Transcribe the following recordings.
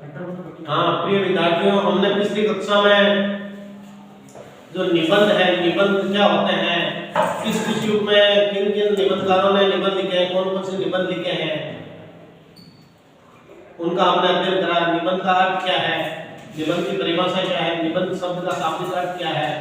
हाँ प्रिय विद्यार्थियों, हमने पिछली कक्षा में जो निबंध है, निबंध क्या होते हैं, किस किस युग में किन किन निबंधकारों ने निबंध लिखे हैं, कौन कौन से निबंध लिखे हैं, उनका हमने अध्ययन करा। निबंध का अर्थ क्या है, निबंध की परिभाषा क्या है, निबंध शब्द का शाब्दिक अर्थ क्या है,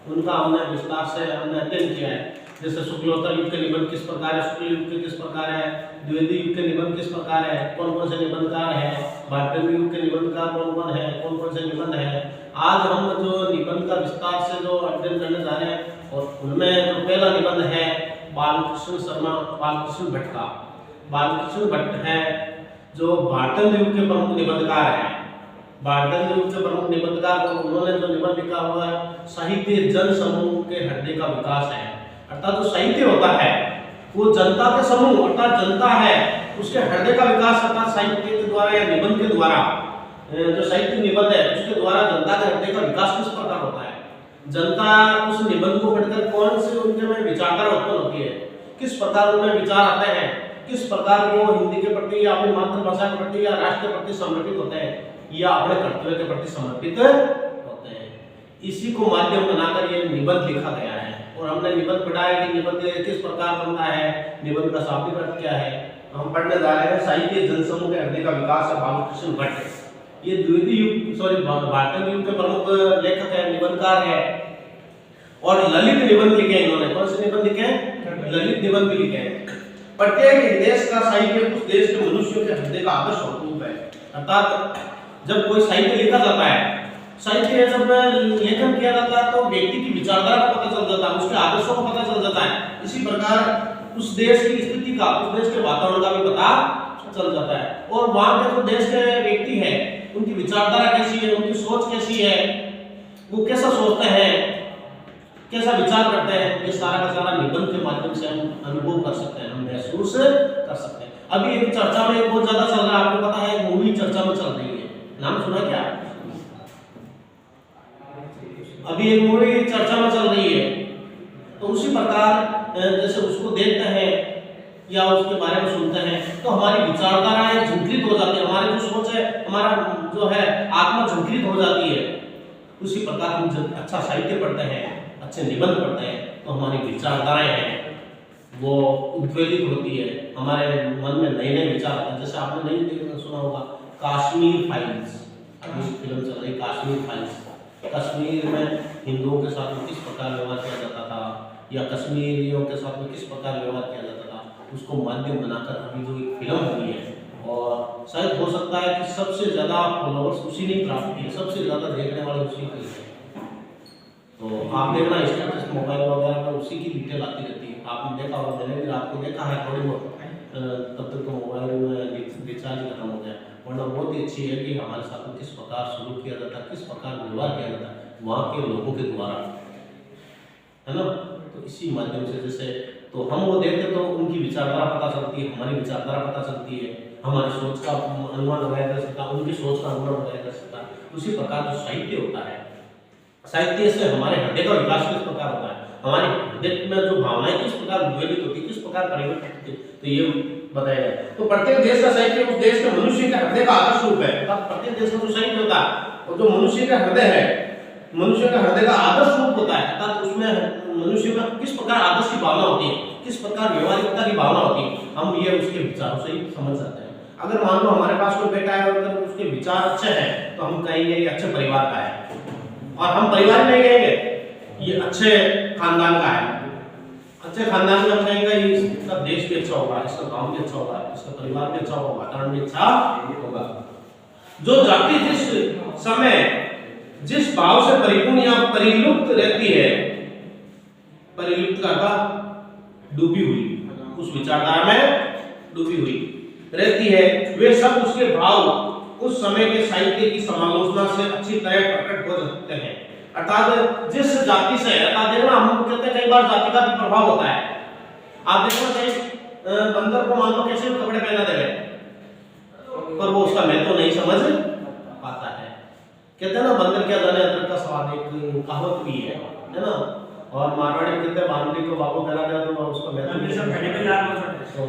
उनका हमने विस्तार से अध्ययन किया है। जैसे शुक्लोत्तर युग के निबंध किस प्रकार है, शुक्ल युग के किस प्रकार है, द्विवेदी युग के निबंध किस प्रकार है, कौन कौन से निबंधकार हैं, भारतीय युग के निबंधकार कौन कौन है, कौन कौन से निबंध है। आज हम जो निबंध का विस्तार से जो अध्ययन करने जा रहे हैं, और उनमें जो पहला निबंध है बालकृष्ण शर्मा, बालकृष्ण भट्ट का। बालकृष्ण भट्ट है जो भारतीय युग के प्रमुख निबंधकार हैं। भारतीय युग के प्रमुख निबंधकार, उन्होंने जो निबंध लिखा हुआ है साहित्य जन समूह के हृदय का विकास है। अर्थात जो साहित्य होता है वो जनता के समूह, अर्थात जनता है उसके हृदय का विकास, अर्थात साहित्य के द्वारा या निबंध के द्वारा, जो साहित्य निबंध है उसके द्वारा जनता के हृदय का विकास किस प्रकार होता है, जनता उस निबंध को पढ़कर कौन से उनके में विचारधारा उत्पन्न होती है, किस प्रकार उनमें विचार आते हैं, किस प्रकार वो हिंदी के प्रति या अपनी मातृभाषा के प्रति या राष्ट्र के प्रति समर्पित होते हैं या अपने कर्तव्य के प्रति समर्पित होते हैं। इसी को माध्यम बनाकर ये निबंध लिखा गया है। और हमने निबंध पढ़ा है कि निबंध किस प्रकार बनता है, निबंध का शाब्दिक अर्थ क्या है। हम पढ़ने जा रहे हैं साहित्य जनसमूह के हृदय का विकास है, बालकृष्ण भट्ट। ये द्विवेदी युग भारतीय युग के प्रमुख लेखक है, निबंधकार है। और ललित निबंध लिखे हैं इन्होंने। कौन से निबंध लिखे हैं? ललित निबंध भी लिखे हैं। प्रत्येक देश का साहित्य उस देश के मनुष्यों के हृदय का आदर्श स्वरूप है। अर्थात जब कोई साहित्य लिखा जाता है, साहित्य जब लेखन किया जाता है तो व्यक्ति की विचारधारा का पता चल जाता है, उसके आदर्शों का पता चल जाता है। इसी प्रकार उस देश की स्थिति का, उस देश के वातावरण का भी पता चल जाता है। और वहां के जो देश के व्यक्ति हैं उनकी विचारधारा कैसी है, उनकी सोच कैसी है, वो कैसा सोचते हैं, कैसा विचार करते हैं, ये सारा का सारा निबंध के माध्यम से हम अनुभव कर सकते हैं, हम महसूस कर सकते हैं। अभी एक चर्चा में बहुत ज्यादा चल रहा है, आपको पता है, मूवी चर्चा में चल रही है, नाम सुना क्या? अभी एक मूवी चर्चा में चल रही है। तो उसी प्रकार जैसे उसको देखते हैं या उसके बारे में सुनते हैं तो हमारी विचारधाराएं झंकृत हो जाती है, हमारी जो सोच है, हमारा जो है आत्मा झंकृत हो जाती है। उसी प्रकार हम जब अच्छा साहित्य पढ़ते हैं, अच्छे निबंध पढ़ते हैं तो हमारी विचारधाराएं हैं वो उद्वेलित होती है, हमारे मन में नए नए विचार आते हैं। जैसे आपने नहीं सुना होगा कश्मीर फाइल्स, अभी फिल्म चल रही कश्मीर फाइल्स। कश्मीर में हिंदुओं के साथ में किस प्रकार व्यवहार किया जाता था या कश्मीरियों के साथ में किस प्रकार व्यवहार किया जाता था, उसको माध्यम बनाकर अभी जो एक फिल्म बनी है, और शायद हो सकता है कि सबसे ज्यादा फॉलोअर्स उसी ने प्राप्त किए, सबसे ज्यादा देखने वाले उसी के हैं। तो आप देखना स्टेटस मोबाइल वगैरह में उसी की डिटेल आती रहती है। आपने देखा होगा, मैंने भी रात को देखा है थोड़ी बहुत, तब तक तो मोबाइल में रिचार्ज खत्म हो गया, वरना बहुत ही अच्छी है कि हमारे साथ में किस प्रकार शुरू किया जाता है, किस प्रकार व्यवहार किया जाता है वहाँ के लोगों के द्वारा, है ना। तो इसी माध्यम से जैसे तो हम वो देखते तो उनकी विचारधारा पता चलती है, हमारी विचारधारा पता चलती है, हमारी सोच का अनुमान लगाया जा सकता है, उनकी सोच का अनुमान लगाया जा सकता है। उसी प्रकार जो साहित्य होता है, साहित्य से हमारे हृदय का विकास किस प्रकार होता है, हमारे हृदय में जो भावनाएं किस प्रकार उद्वेलित होती है, किस प्रकार परिवर्तित होती है, तो ये बताया जाए। तो प्रत्येक देश का साहित्य उस देश के मनुष्य के हृदय का आदर्श रूप है। प्रत्येक देश का जो साहित्य होता है और जो मनुष्य का हृदय है, मनुष्य का हृदय का आदर्श रूप होता है। अर्थात उसमें मनुष्य में किस प्रकार आदर्श की भावना होती है, किस प्रकार व्यवहारिकता की भावना होती है, हम ये उसके विचारों से ही समझ सकते हैं। अगर मान लो हमारे पास कोई बेटा है और अगर उसके विचार अच्छे हैं तो हम कहेंगे ये अच्छे परिवार का है, और हम परिवार में कहेंगे ये अच्छे खानदान का है। अच्छे खानदान में हम कहेंगे इसका देश भी अच्छा होगा, इसका गांव भी अच्छा होगा, इसका परिवार भी अच्छा होगा, वातावरण भी अच्छा होगा। जो जाति जिस समय जिस भाव से परिपूर्ण या परिलुप्त रहती है, परिलुप्त का डूबी हुई, उस विचारधारा में डूबी हुई रहती है, वे सब उसके भाव उस समय के साहित्य की समालोचना से अच्छी तरह प्रकट हो सकते हैं। अर्थात जिस जाति से, अर्थात देखना हम कहते हैं कई बार जाति का भी प्रभाव होता है। आप देखो कहीं बंदर को मान लो कैसे कपड़े पहना देवे, पर वो उसका महत्व नहीं समझ पाता है। कहते हैं ना बंदर क्या जाने अदरक का स्वाद, एक कहावत भी है ना। और मारवाड़ी कहते हैं बांदरी को बाबू पहना दे तो उसका महत्व नहीं समझ, तो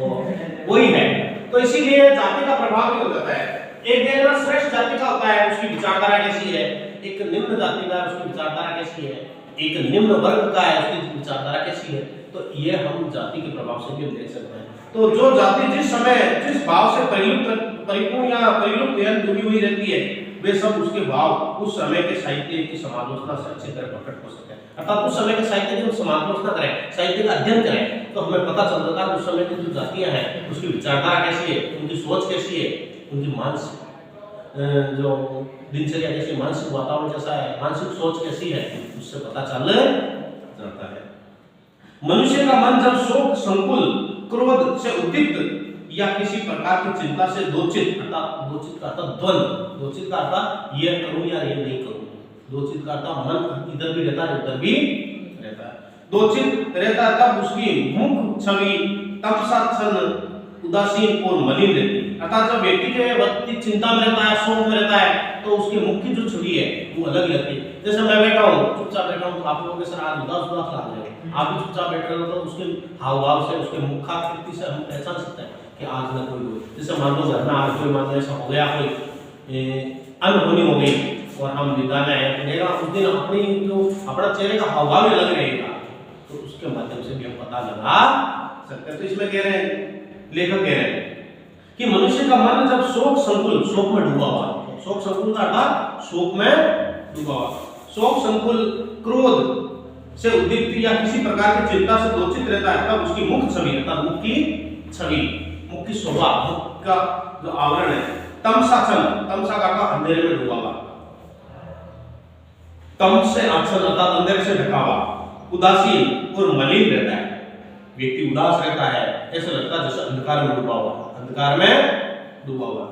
वही है। तो तो इसीलिए जाति का प्रभाव भी हो जाता है। एक देखना श्रेष्ठ जाति का होता है, उसकी विचारधारा कैसी है, एक निम्न जाति का उसकी विचारधारा कैसी है, एक निम्न वर्ग का है उसकी विचारधारा कैसी है। तो ये हम जाति के प्रभाव से भी देख सकते हैं। तो जो जाति जिस समय जिस भाव से परिपूर्ण या परिलुप्त जुड़ी हुई रहती है, वे सब उसके भाव उस समय के साहित्य की समालोचना से अच्छी तरह प्रकट हो सकते हैं। अर्थात उस समय के साहित्य की समालोचना करें, साहित्य का अध्ययन करें, तो हमें पता चल जाता है उस समय की जो जातियां हैं उसकी विचारधारा कैसी है, उनकी सोच कैसी है, उनकी मानसिक जो दिनचर्या कैसी, मानसिक वातावरण कैसा है, मानसिक सोच कैसी है, उससे पता चल जाता है। मनुष्य का मन जब शोक, संकुल, क्रोध से उद्दीप्त या किसी प्रकार की चिंता से दोचित, अर्थात दोचित का अर्थ द्वंद, दोचित का अर्थ ये करूं या ये नहीं करूं, दोचित का अर्थ मन इधर भी रहता है उधर भी रहता है, दोचित रहता है, तब उसकी मुख छवि तमसाच्छन्न, उदासीन और मलिन रहती है। अर्थात जब व्यक्ति चिंता में रहता है, शोक में रहता है, तो उसकी मुख की जो छवि है वो अलग रहती है। जैसे मैं बैठा हूँ, चुपचाप बैठा हूँ, तो आप लोगों के सर आज उदास उदास लग रहे हैं, आप भी चुपचाप बैठ रहे हो, तो उसके हाव भाव से, उसके मुखाकृति से हम पहचान सकते हैं कि आज ना कोई हो। जैसे मान लो घर में आज कोई मान लो ऐसा हो गया, कोई अनहोनी हो गई और हम विदा में आए, मेरा उस दिन अपनी जो अपना चेहरे का हाव भाव अलग रहेगा, तो उसके माध्यम से भी हम पता लगा सकते हैं। तो इसमें कह रहे हैं, लेखक कह रहे हैं कि मनुष्य का मन जब शोक संकुल, शोक में डूबा हुआ, शोक संकुल का अर्थ शोक में डूबा हुआ, शोक संकुल, क्रोध से उद्दीप्त या किसी प्रकार की चिंता से दोचित रहता है, तब उसकी मुख छवि, अर्थात मुख की छवि, मुख की शोभा, मुख का जो आवरण है, तमसाच्छन्न, तमसा का अर्थ अंधेरे में डूबा हुआ, तम से आच्छन्न अर्थात अंधेरे से ढका हुआ, उदासीन और मलिन रहता है। व्यक्ति उदास रहता है, ऐसा लगता है जैसे अंधकार में डूबा हुआ, अंधकार में डूबा हुआ।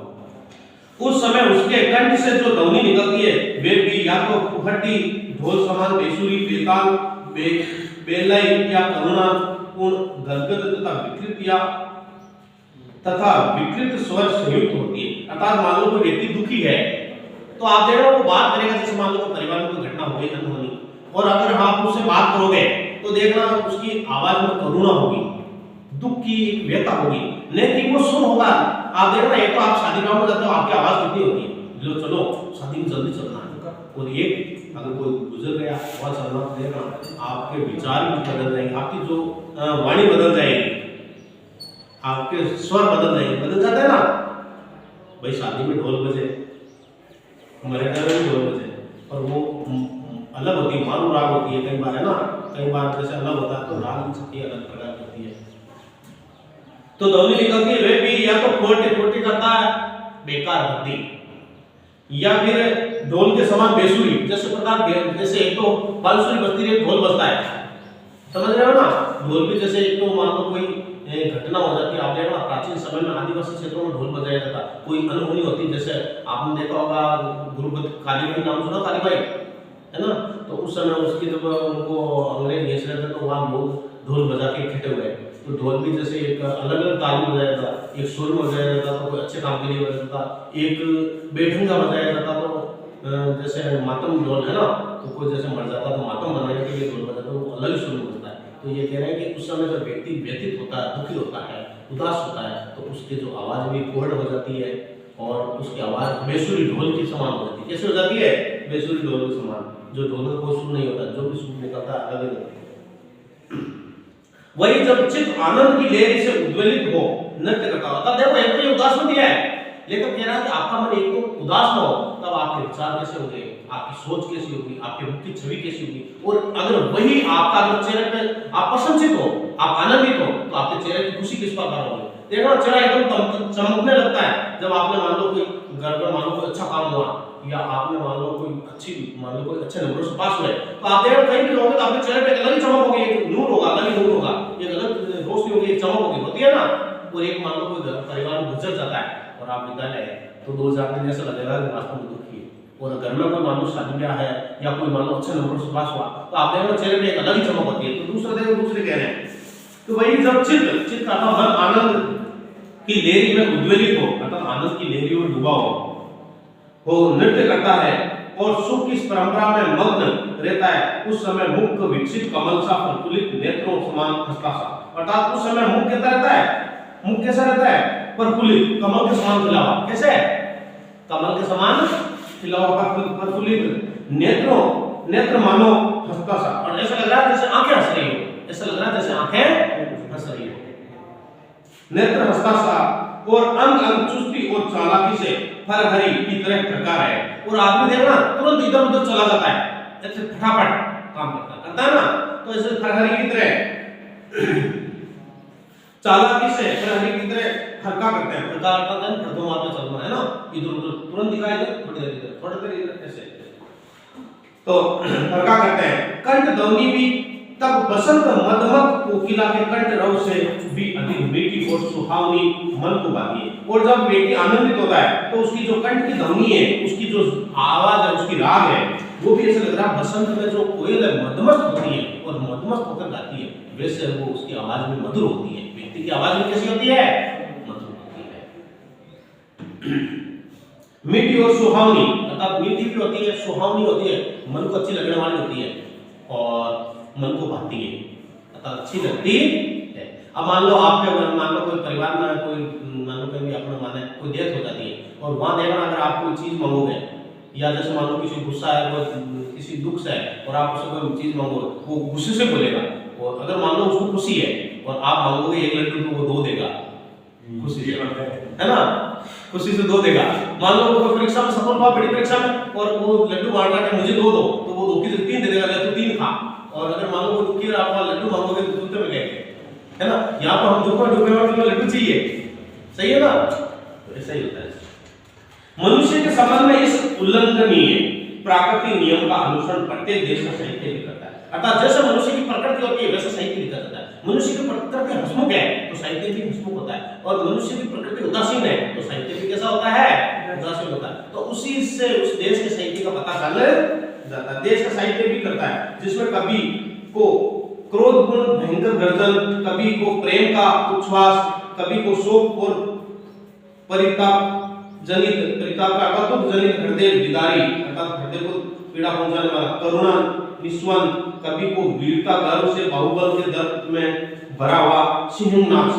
उस समय उसके कंठ से जो ध्वनि निकलती है वे भी या तो फुफटी, ढोल समान, बेसुरी, बेताल, बेलई या करुणापूर्ण, गदगद तथा विकृत स्वर संयुक्त होती है। अर्थात मान लो कोई व्यक्ति दुखी है, तो आप देख रहे हो वो बात करेगा, जैसे मान लो परिवार में कोई घटना हो गई अनहोनी, और अगर आप उससे बात करोगे तो देखना उसकी आवाज में करुणा होगी, दुख की व्यथा होगी, लेकिन वो सुन होगा। आप देखना, एक तो आप शादी ब्याह में जाते हो, आपकी आवाज कितनी होती है, लो चलो शादी में जल्दी चलना है, और एक अगर कोई गुजर गया और चलना, तो देखना आपके विचार भी बदल जाएंगे, आपकी जो वाणी बदल जाएगी, आपके स्वर बदल जाते हैं ना। भाई शादी में ढोल बजे, हमारे घर में ढोल बजे, और वो अलग होती है, मारू राग होती है, कई बार है ना, कई बार जैसे अलग होता है तो राग की छठी अलग प्रकार की होती है। तो ध्वनि निकलती है, वे भी या तो फोटे करता है, बेकार भक्ति, या फिर ढोल के समान बेसुरी, जैसे प्रकार जैसे एक तो बांसुरी बजती है, ढोल बजता है, समझ रहे हो ना। ढोल भी जैसे एक तो मान लो कोई घटना हो जाती है, आप देखो प्राचीन समय में आदिवासी क्षेत्रों में ढोल बजाया जाता, कोई अनहोनी होती, जैसे आपने देखा होगा गुरुपति कालीबाई, नाम सुना कालीबाई, है ना। तो उस समय उसकी जब उनको अंग्रेज घेस रहे थे, तो वहाँ लोग ढोल बजा के इकट्ठे हुए, तो ढोल भी जैसे एक अलग अलग ताल में बजाया जाता, एक सुर में बजाया जाता, तो कोई अच्छे काम के लिए बजाया जाता, एक बेढंगा बजाया जाता, तो जैसे मातम ढोल है ना, तो कोई जैसे मर जाता तो मातम बनाने के लिए ढोल बजाता, तो वो अलग सुर में बजता है। तो ये कह रहे हैं कि उस समय जब व्यक्ति व्यथित होता है, दुखी होता है, उदास होता है, तो उसकी जो आवाज भी कोहड़ हो जाती है, और उसकी आवाज बेसुरी ढोल की समान हो जाती है। कैसे हो जाती है? बेसुरी ढोल के समान, जो ढोल का कोई सुर नहीं होता, जो भी सुर निकलता है अलग अलग। वही जब चित्त आनंद की लहर से उद्वेलित हो नृत्य करता होता। देखो एक तो उदास में दिया है, लेकिन कह रहा है कि आपका मन एक तो उदास ना हो, तब आपके विचार कैसे होंगे, आपकी सोच कैसी होगी, आपकी मुख की छवि कैसी होगी। और अगर वही आपका अगर चेहरे पे आप प्रसन्नचित हो, आप आनंदित हो, तो आपके चेहरे की खुशी किस प्रकार होगी। देखो चेहरा एकदम चमकने लगता है जब आपने मान लो कोई घर में मान लो कोई अच्छा काम हुआ, या आपने मान लो कोई अच्छे नंबरों से पास हुए, तो आप देखो कहीं भी रहोगे तो आपके चेहरे पे अलग ही चमक होगी, एक नूर होगा, अलग ही नूर होगा, एक अलग रोशनी होगी, एक चमक होती है ना। और एक मान लो कोई परिवार में गुजर जाता है और आप विद्यालय है, तो 2-4 दिन ऐसा लगेगा कि वास्तव में दुखी है। और घर में कोई मान लो शादी ब्याह है, या कोई मान लो अच्छे नंबरों से पास हुआ, तो आप देखो चेहरे पे एक अलग ही चमक होती है। तो दूसरे कह रहे हैं तो वही जब चित्त का मन आनंद की लहरी में उद्वेलित हो, अर्थात आनंद की लहरी में डूबा हो नृत्य करता है और सुख की परंपरा में मग्न रहता है, उस समय मुख विकसित कमल सा प्रफुल्लित नेत्रों समान हंसता सा। अर्थात उस समय मुख कैसा रहता है, मुख कैसा रहता है, प्रफुल्लित, कमल के समान खिला हुआ। कैसे? कमल के समान खिला हुआ, प्रफुल्लित नेत्रों, नेत्र मानो हंसता सा, और ऐसा लग रहा है जैसे आंखें हंस रही हो, ऐसा लग रहा है जैसे आंखें हंस रही हो, नेत्र हंसता सा, और अंग अंग चुस्ती और चालाकी से फरहरी की तरह प्रकार है। और आदमी देखना तुरंत इधर उधर चला जाता है, ऐसे फटाफट काम करता है ना, तो ऐसे फरहरी की तरह चालाकी से फरहरी की तरह हरका करते हैं, प्रकार करते हैं, प्रथम मार्ग में चलना है ना, इधर उधर तुरंत दिखाई दे, थोड़ी देर इधर, थोड़ी देर इधर, ऐसे तो हरका करते हैं। कंठ ध्वनि भी तब बसंत मधुमत कोकिला के कंठ रव से भी अधिक मीठी और सुहावनी मन को भाती है। और जब व्यक्ति आनंदित होता है तो उसकी जो कंठ की ध्वनि है, उसकी जो आवाज है, उसकी राग है, वो भी ऐसा लग रहा है बसंत में जो कोयल मधुमस्त होती है और मधुमस्त होकर गाती है, वैसे वो उसकी आवाज में मधुर होती है। व्यक्ति की आवाज में कैसी होती है? मधुर होती है। मीठी और सुहावनी, अर्थात मीठी भी होती है, सुहावनी होती है, मन को अच्छी लगने वाली होती है और मन को भाती है, अर्थात अच्छी लगती है। अब मान लो आपके, मान लो कोई परिवार में कोई, मान लो कहीं अपना माने कोई डेथ हो जाती है, और वहां देखना अगर आप कोई चीज मांगोगे, या जैसे मान लो किसी गुस्सा है, कोई किसी दुख से है, और आप उससे कोई चीज मांगोगे, वो गुस्से से बोलेगा, और अगर मान लो उसको खुशी है और आप मांगोगे 1 लड्डू तो वो 2 देगा, खुशी से, है ना, खुशी से 2 देगा। मान लो कोई परीक्षा में सफल हुआ, बड़ी परीक्षा में, और वो लड्डू मांग रहा है मुझे 2 दो, तो वो 2 की जगह 3 दे देगा, तो 3 खा। और अगर मान लो वो दुखी है, आप लड्डू मांगोगे तो जूते में गए, है ना, यहाँ पर हम दुख में डूबे हुए हैं, लड्डू चाहिए, सही है ना, तो ऐसा ही होता है। मनुष्य के संबंध में इस उल्लंघनीय प्राकृतिक नियम का अनुसरण प्रत्येक देश का साहित्य भी करता है, अर्थात जैसे मनुष्य की प्रकृति होती है वैसे साहित्य भी करता है। मनुष्य की प्रकृति हंसमुख है तो साहित्य भी हंसमुख होता है, और मनुष्य की प्रकृति उदासीन है तो साहित्य भी कैसा होता है? उदासीन होता है। तो उसी से उस देश के साहित्य का पता चल जाता है। देश का साहित्य भी करता है, जिसमें कभी को क्रोध गुण भयंकर गर्जन, कभी को प्रेम का उच्छ्वास, कभी को शोक और परिताप का दुख जनित हृदय विदारी, अर्थात हृदय को पीड़ा पहुंचाने वाला करुणा निस्वन, कभी को वीरता गर्व से बाहुबल के दर्द में भरा हुआ सिंहनाद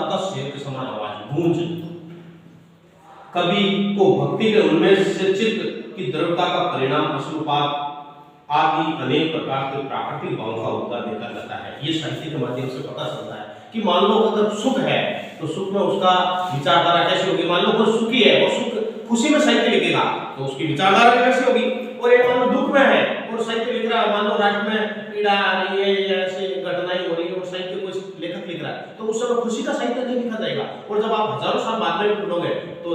का शेर के समान आवाज गूंज, कभी को भक्ति के उन्मेष से चित्त की दृढ़ता का परिणाम अश्रुपात आदि अनेक प्रकार के प्राकृतिक भावों का उद्गार देखा जाता है। ये साहित्य के माध्यम से पता चलता है कि मान लो अगर सुख है तो सुख में उसका विचारधारा कैसी होगी। मान लो कोई सुखी है और सुख खुशी में साहित्य लिखेगा तो उसकी विचारधारा कैसी होगी। और एक मान लो दुख में है और साहित्य लिख रहा है, मान लो राष्ट्र में पीड़ा आ रही है या ऐसे घटनाएं हो रही है और साहित्य कोई लेखक लिख रहा है तो उस समय खुशी का साहित्य नहीं लिखा जाएगा। और जब आप हजारों साल बाद में पढ़ोगे तो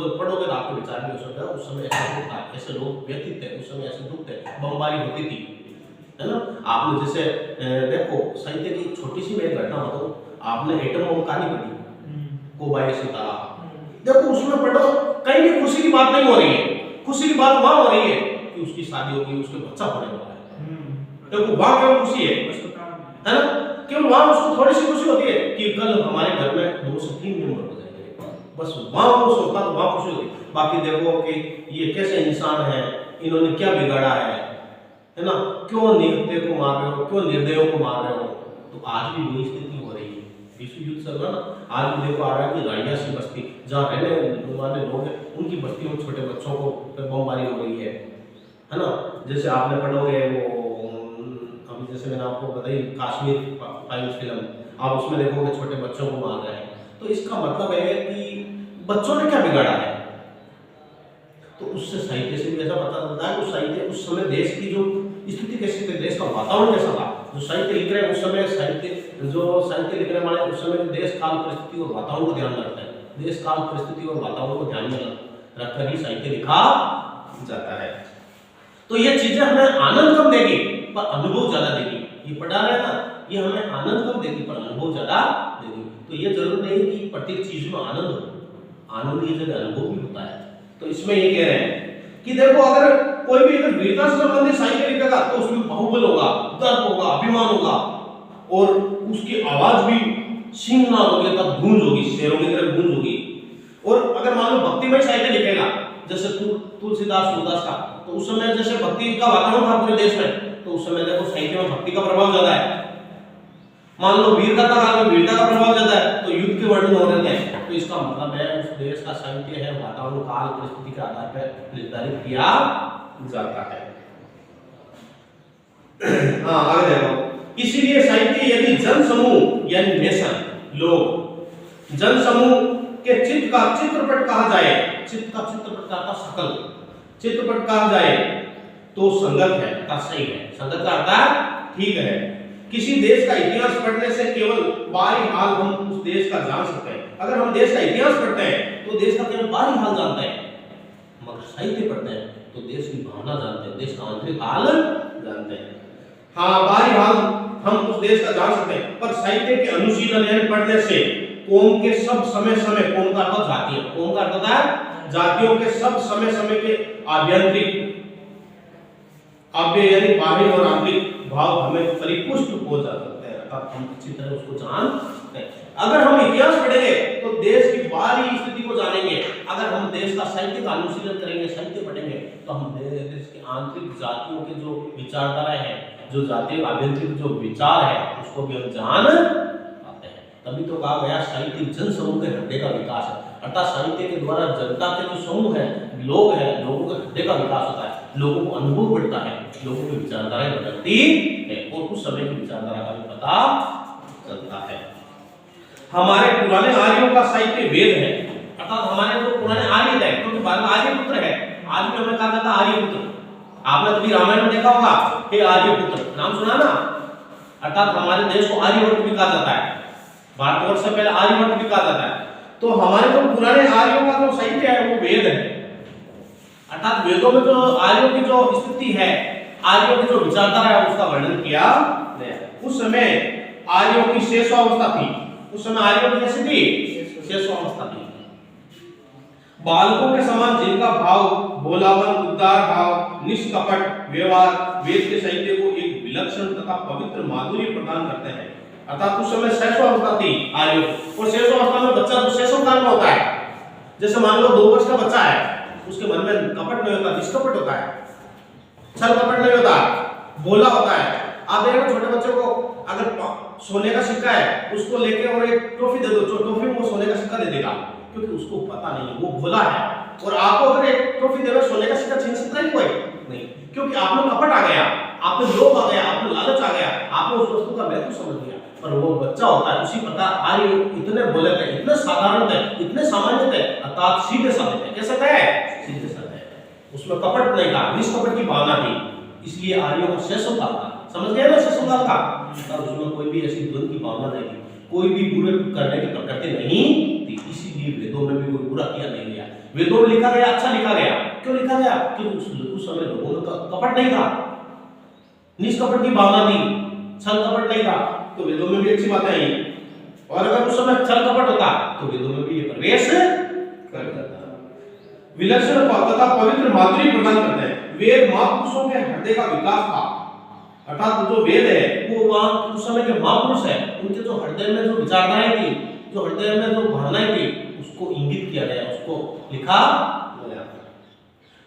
आपको विचार भी हो सकता है उस समय ऐसा दुख था, ऐसे लोग व्यतीत थे, उस समय ऐसे दुख थे, बमबारी होती थी, है ना। आपने जैसे देखो साहित्य की छोटी सी मैं घटना बताऊं, आपने एटम बम कहानी पढ़ी कोबायाशी, देखो उसमें पढ़ो कहीं भी खुशी की बात नहीं हो रही है, खुशी की बात वहां हो रही है कि उसकी शादी होगी, उसके बच्चा होने वाला है। देखो वहां केवल खुशी है ना, केवल वहां उसको थोड़ी सी खुशी होती है कि कल हमारे घर में 2 से 3 मेंबर हो जाएंगे, बस वहां वो सोचता तो वहां खुशी होती। बाकी देखो कि ये कैसे इंसान है, इन्होंने क्या बिगाड़ा है ना, क्यों निहत्थे को मार रहे हो, क्यों निर्दयों को मार रहे हो। तो आज भी वही स्थिति हो रही है, विश्व युद्ध चल रहा ना, आज भी देखो आ रहा है कि राडिया सी बस्ती जहाँ रहने वाले लोग हैं उनकी बस्तियों में छोटे बच्चों को बमबारी हो रही है ना। जैसे आपने पढ़ोगे वो अभी जैसे मैंने आपको बताई कश्मीर फाइल्स फिल्म, आप उसमें देखोगे छोटे बच्चों को मार रहे हैं। तो इसका मतलब है कि बच्चों ने क्या बिगाड़ा है, तो उससे साहित्य से भी ऐसा पता चलता है। उस साहित्य उस समय देश की जो स्थिति कैसी थी, देश का वातावरण कैसा था, जो साहित्य लिख रहे हैं उस समय साहित्य लिखने वाले उस समय देश काल परिस्थिति और वातावरण को ध्यान में रखते हैं, देश काल परिस्थिति और वातावरण को ध्यान में रखकर ही साहित्य लिखा जाता है। तो ये चीजें हमें आनंद कम देगी पर अनुभव ज्यादा देगी। ये पढ़ा रहे ना, ये हमें आनंद कम देगी पर अनुभव ज्यादा देगी। तो ये जरूर नहीं कि प्रत्येक चीज में आनंद हो, आनंद ये जगह अनुभव भी होता है। तो इसमें ये कह रहे हैं कि देखो अगर कोई भी अगर वीरता से संबंधित साहित्य लिखेगा तो उसमें बाहुबल होगा, दर्प होगा, अभिमान होगा और उसकी आवाज भी सिंहनाद होगी, तब गूंज होगी, शेरों की तरह गूंज होगी। और अगर मान लो भक्तिमय साहित्य लिखेगा जैसे तुलसीदास सूरदास का, तो उस समय जैसे भक्ति का वातावरण था पूरे देश में, तो उस समय देखो साहित्य में भक्ति का प्रभाव ज्यादा है। मान लो वीरता काल में वीरता का प्रभाव ज्यादा है तो युद्ध के वर्णन हो रहे हैं, तो इसका मतलब है उस देश का साहित्य है वातावरण काल परिस्थिति के आधार पर निर्धारित किया जाता है। हाँ आगे देखो, इसीलिए साहित्य यदि जन समूह यानी नेशन लोग जन समूह के चित्त का चित्रपट कहा जाए, चित्त का चित्रपट का सकल चित्रपट कहा जाए तो संगत है, का सही है, संगत का अर्थ ठीक है। किसी देश का इतिहास पढ़ने से केवल बाहरी हाल हम उस देश का जान सकते हैं। अगर हम देश का इतिहास पढ़ते हैं तो देश का केवल बाहरी हाल जानते हैं, मगर साहित्य पढ़ते हैं तो देश की भावना जानते हैं, देश का आंतरिक हाल जानते हैं। हाँ बाहरी हाल हम उस देश का जान सकते हैं, पर साहित्य के अनुशीलन यानी पढ़ने से कौम के सब समय समय, कौम का अर्थ जातीय, कौम का अर्थ होता है जातियों के सब समय समय के आभ्यंतरिक आव्य यानी बाहरी और आंतरिक भाव हमें परिपुष्ट हो जा सकते हैं, अर्थात हम अच्छी तरह उसको जान सकते हैं। अगर हम इतिहास पढ़ेंगे तो देश की बाहरी स्थिति को जानेंगे, अगर हम देश का साहित्य का अनुशीलन करेंगे, साहित्य पढ़ेंगे तो हम देश के आंतरिक जातियों के जो विचारधारा है, जो जातीय आभ्यंतरिक जो विचार है उसको भी हम जान पाते हैं। तभी तो कहा गया साहित्य जन समूह के हृदय का विकास है, अर्थात साहित्य के द्वारा जनता के जो समूह है, लोग हैं, लोगों के हृदय का विकास होता है, लोगों को अनुभव बढ़ता है, लोगों की विचारधाराएं बदलती है और उस समय की विचारधारा का भी पता चलता है। हमारे पुराने आर्यों का साहित्य वेद है, अर्थात हमारे जो पुराने आर्य थे, क्योंकि बाद में आर्यपुत्र है, आज भी हमें कहा जाता है आर्यपुत्र। आपने कभी रामायण में देखा होगा कि आर्यपुत्र नाम सुना ना, अर्थात हमारे देश को आर्यवर्त भी कहा जाता है, भारतवर्ष से पहले आर्यवर्त भी कहा जाता है। तो हमारे जो पुराने आर्यों का जो साहित्य है वो वेद है, अर्थात वेदों में जो आर्यों की जो स्थिति है, आर्यों की जो विचारधारा है उसका वर्णन किया गया। उस समय आर्यों की शेषावस्था थी, उस समय आर्यों की कैसी थी? शेषावस्था थी। बालकों के समान जिनका भाव भोलापन, उदार भाव, निष्कपट व्यवहार वेद के साहित्य को एक विलक्षण तथा पवित्र माधुर्य प्रदान करते हैं, अर्थात उस समय शेषावस्था थी आर्यों। और शेषावस्था में बच्चा तो शेषों काल में होता है, जैसे मान लो 2 वर्ष का बच्चा है, उसके मन में कपट नहीं होता, निष्कपट होता है, छल कपट नहीं होता, भोला होता है। आप देखो छोटे बच्चों को अगर सोने का सिक्का है उसको लेके और एक टॉफी दे दो, जो टॉफी में वो सोने का सिक्का दे देगा, क्योंकि उसको पता नहीं, वो भोला है। और आपको अगर एक टॉफी देवे सोने का सिक्का छीन सकता है कोई नहीं, क्योंकि आप में कपट आ गया, आप में लोभ आ गया, आप में लालच आ गया, आपने उस वस्तु का महत्व समझ लिया। पर वो बच्चा होता है उसी प्रकार आर्य इतने भोले थे, इतने साधारण थे, इतने सामान्य थे, अर्थात सीधे साधे थे। कैसे थे? सीधे साधे। उसमें कपट नहीं था, निष्कपट की भावना थी, इसलिए आर्यों को शेषों काल था। समझ गए ना शेषों काल का? उसमें कोई भी ऐसी द्वंद की भावना नहीं थी, कोई भी बुरे करने की प्रकृति नहीं थी, इसीलिए वेदों में भी कोई बुरा किया नहीं गया। वेदों में लिखा गया, अच्छा लिखा गया। क्यों लिखा गया? क्योंकि उस समय लोगों में कपट नहीं था, निष्कपट की भावना थी, छल कपट नहीं था, तो वेदों में भी अच्छी बातें आई। और अगर उस समय छल कपट होता तो वेदों में भी ये प्रवेश कर जाता। विलक्षण तथा पवित्र माधुर्य प्रदान करते हैं। वेद महापुरुषों के हृदय का विकास था, अर्थात जो वेद है वो वहां उस समय के महापुरुष है, उनके जो हृदय में जो विचारधाराएं थी, जो हृदय में जो भावनाएं थी, उसको इंगित किया गया, उसको लिखा गया।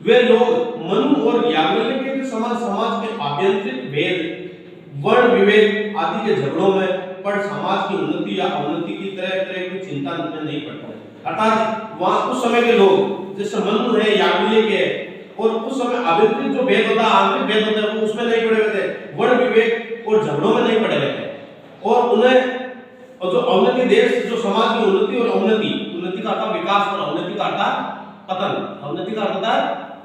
वे लोग मनु और याज्ञवल्क्य के समान समाज के आभ्यंतरिक भेद, वर्ण विवेक आदि के झगड़ों में पड़ समाज की उन्नति या अवनति की तरह तरह की चिंता में नहीं पड़ते। अर्थात वहां उस समय के लोग जैसे मनु है, याज्ञवल्क्य है, और उस समय आभ्यंतरिक जो भेद होता है, आंतरिक भेद होता है, वो उसमें नहीं पड़े हुए थे, वर्ण विवेक और झगड़ों में नहीं पड़े हुए थे। और उन्हें और जो अवनति देश, जो समाज की उन्नति और अवनति, उन्नति का अर्थ विकास और अवनति का अर्थ पतन, अवनति का अर्थ है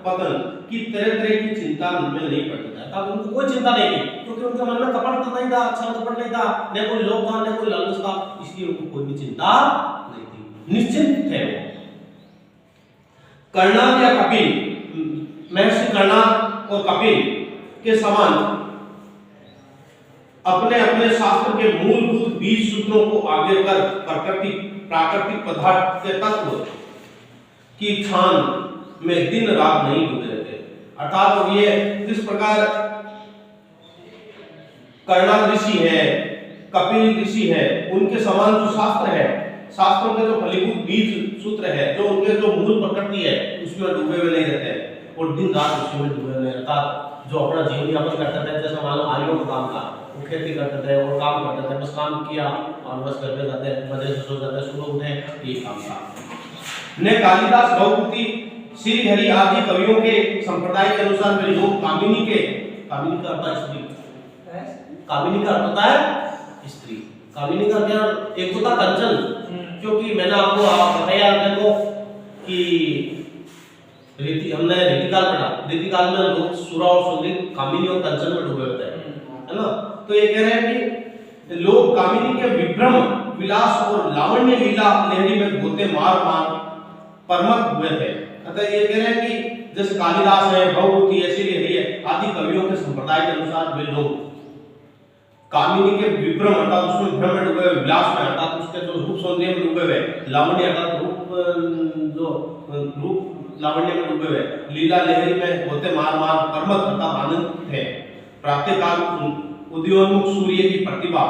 पतन की तरह तरह की चिंता उनमें नहीं पड़ती था, तब उनको कोई चिंता नहीं थी, क्योंकि उनके मन में कपट तो नहीं था, अच्छा कपट नहीं था, न कोई लोभ था, न कोई लालच था, इसलिए उनको कोई भी चिंता नहीं थी, निश्चिंत थे वो। कर्णाद या कपिल, महर्षि कर्णाद और कपिल के समान अपने अपने शास्त्र के मूलभूत बीज सूत्रों को आगे कर प्राकृतिक पदार्थ के तत्व की खान में दिन रात नहीं डूबे रहते। अर्थात ये जिस प्रकार कर्णाद ऋषि है, कपिल ऋषि है, उनके समान जो शास्त्र है, शास्त्रों के जो फलीभूत बीज सूत्र है, जो उनके जो मूल प्रकृति है, उसमें डूबे हुए नहीं रहते और दिन रात उसी में डूबे हुए। अर्थात जो अपना जीवन यापन करते थे, जैसे मान लो आर्यों का काम था, वो खेती करते थे और काम करते थे, बस काम किया और बस घर पे जाते, मजे से सो जाते, सुबह उठे, ये काम था। ने कालिदास, भवभूति, श्री हरि आदि कवियों के संप्रदाय के अनुसार वे लोग कामिनी का अर्थ है स्त्री, कामिनी का अर्थ होता है स्त्री, कामिनी का क्या, एक होता कंचन, क्योंकि मैंने आपको बताया देखो कि हमने रीतिकाल पढ़ा, रीतिकाल में लोग सुरा और सुंदरी कामिनी और कंचन में डूबे होते हैं, है ना। तो ये कह रहे हैं कि लोग कामिनी के विभ्रम, विलास और लावण्य लीला लहरी में गोते मार मार परमत हुए थे। अतः ये कह रहे हैं कि जैसे कालिदास है, भवभूति है, श्री हरि है आदि कवियों के संप्रदाय के अनुसार वे लोग कामिनी के विभ्रम अर्थात उसमें भ्रम में डूबे हुए, विलास में अर्थात उसके जो रूप सौंदर्य में डूबे हुए, लावण्य अर्थात रूप लावण्य में डूबे हुए, लीला लहरी में होते मार मार परमत अर्थात आनंद थे। प्रातःकाल उदयोन्मुख सूर्य की प्रतिभा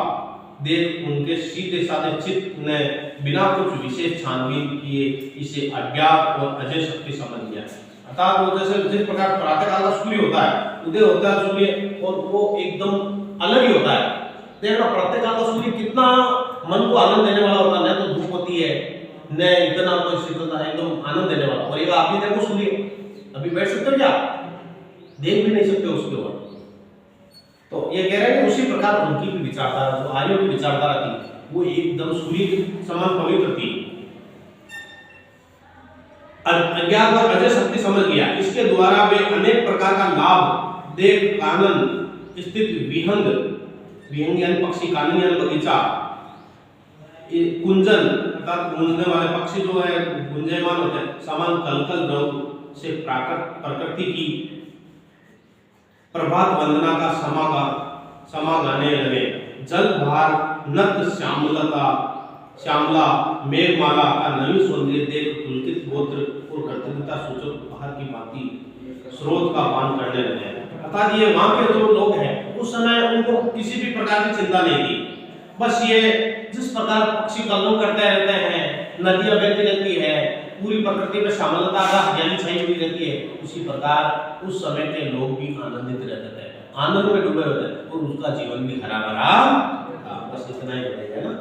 देख उनके सीधे साधे चित्त ने बिना कुछ विशेष छानबीन किए इसे अज्ञात और अजय शक्ति समझ लिया। अर्थात वो जैसे जिस प्रकार प्रातःकाल का सूर्य होता है, उदय होता है सूर्य और वो एकदम अलग ही होता है। देखना प्रातःकाल का सूर्य कितना मन को आनंद देने वाला होता है, न तो धूप होती है न इतना कोई शीतलता है, एकदम आनंद देने वाला। और ये आप भी देखो सूर्य, अभी बैठ सकते हो क्या, देख भी नहीं सकते उसके ऊपर। तो ये कह रहे हैं कि उसी प्रकार उनकी भी विचारधारा, जो आर्यों की विचारधारा थी, वो एकदम सूर्य के समान पवित्र थी। अज्ञात और अजय शक्ति समझ लिया, इसके द्वारा वे अनेक प्रकार का लाभ देख कानन स्थित विहंग, विहंग यानी पक्षी, कानन यानी बगीचा, कुंजन अर्थात गूंजने वाले पक्षी जो है गुंजयमान होते हैं, समान कलकल द्रव से प्रकृति की प्रभात वंदना का समा गाने लगे। जल भार नत श्यामला मेघमाला का नवी सौंदर्य देख पुलकित गोत्र और कृतज्ञता सूचक बाहर की भांति स्रोत का पान करने लगे। अर्थात ये वहां के जो लोग हैं उस समय उनको किसी भी प्रकार की चिंता नहीं थी, बस ये जिस प्रकार पक्षी कलरव करते रहते हैं, नदियां बहती रहती है, पूरी प्रकृति में श्यामलता का हरियाली छाई हुई रहती है, उसी प्रकार उस समय के लोग भी आनंदित रहते थे, आनंद में डूबे होते थे और उसका जीवन भी हरा भरा था। बस इतना ही बताइए ना।